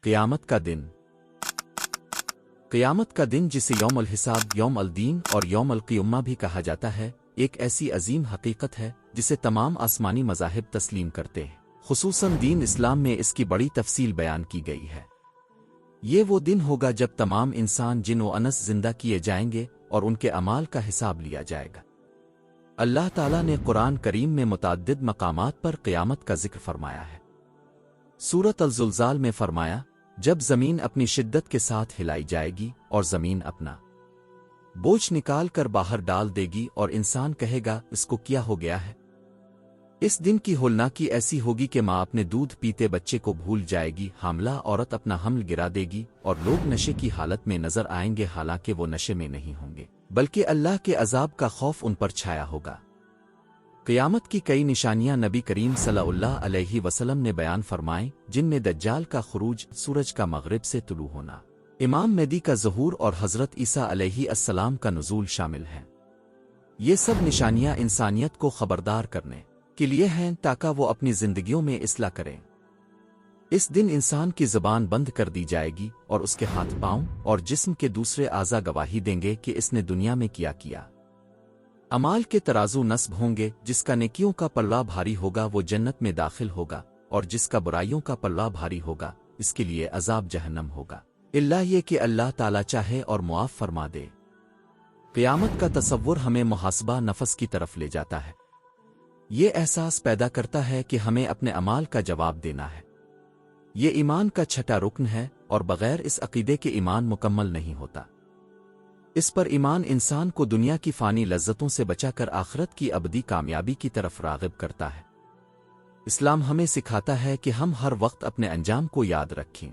قیامت کا دن۔ قیامت کا دن، جسے یوم الحساب، یوم الدین اور یوم القیامہ بھی کہا جاتا ہے، ایک ایسی عظیم حقیقت ہے جسے تمام آسمانی مذاہب تسلیم کرتے ہیں۔ خصوصاً دین اسلام میں اس کی بڑی تفصیل بیان کی گئی ہے۔ یہ وہ دن ہوگا جب تمام انسان، جن و انس زندہ کیے جائیں گے اور ان کے اعمال کا حساب لیا جائے گا۔ اللہ تعالیٰ نے قرآن کریم میں متعدد مقامات پر قیامت کا ذکر فرمایا ہے۔ سورۃ الزلزال میں فرمایا، جب زمین اپنی شدت کے ساتھ ہلائی جائے گی اور زمین اپنا بوجھ نکال کر باہر ڈال دے گی اور انسان کہے گا اس کو کیا ہو گیا ہے۔ اس دن کی ہولناکی ایسی ہوگی کہ ماں اپنے دودھ پیتے بچے کو بھول جائے گی، حاملہ عورت اپنا حمل گرا دے گی اور لوگ نشے کی حالت میں نظر آئیں گے، حالانکہ وہ نشے میں نہیں ہوں گے بلکہ اللہ کے عذاب کا خوف ان پر چھایا ہوگا۔ قیامت کی کئی نشانیاں نبی کریم صلی اللہ علیہ وسلم نے بیان فرمائیں، جن میں دجال کا خروج، سورج کا مغرب سے طلوع ہونا، امام مہدی کا ظہور اور حضرت عیسیٰ علیہ السلام کا نزول شامل ہیں۔ یہ سب نشانیاں انسانیت کو خبردار کرنے کے لیے ہیں تاکہ وہ اپنی زندگیوں میں اصلاح کریں۔ اس دن انسان کی زبان بند کر دی جائے گی اور اس کے ہاتھ پاؤں اور جسم کے دوسرے اعضاء گواہی دیں گے کہ اس نے دنیا میں کیا کیا۔ اعمال کے ترازو نصب ہوں گے، جس کا نیکیوں کا پلڑا بھاری ہوگا وہ جنت میں داخل ہوگا، اور جس کا برائیوں کا پلڑا بھاری ہوگا اس کے لیے عذاب جہنم ہوگا، الا یہ کہ اللہ تعالیٰ چاہے اور معاف فرما دے۔ قیامت کا تصور ہمیں محاسبہ نفس کی طرف لے جاتا ہے۔ یہ احساس پیدا کرتا ہے کہ ہمیں اپنے اعمال کا جواب دینا ہے۔ یہ ایمان کا چھٹا رکن ہے، اور بغیر اس عقیدے کے ایمان مکمل نہیں ہوتا۔ اس پر ایمان انسان کو دنیا کی فانی لذتوں سے بچا کر آخرت کی ابدی کامیابی کی طرف راغب کرتا ہے۔ اسلام ہمیں سکھاتا ہے کہ ہم ہر وقت اپنے انجام کو یاد رکھیں۔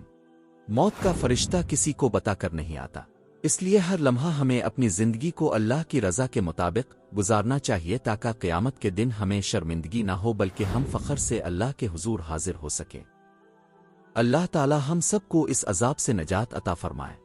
موت کا فرشتہ کسی کو بتا کر نہیں آتا، اس لیے ہر لمحہ ہمیں اپنی زندگی کو اللہ کی رضا کے مطابق گزارنا چاہیے تاکہ قیامت کے دن ہمیں شرمندگی نہ ہو بلکہ ہم فخر سے اللہ کے حضور حاضر ہو سکیں۔ اللہ تعالی ہم سب کو اس عذاب سے نجات عطا فرمائے۔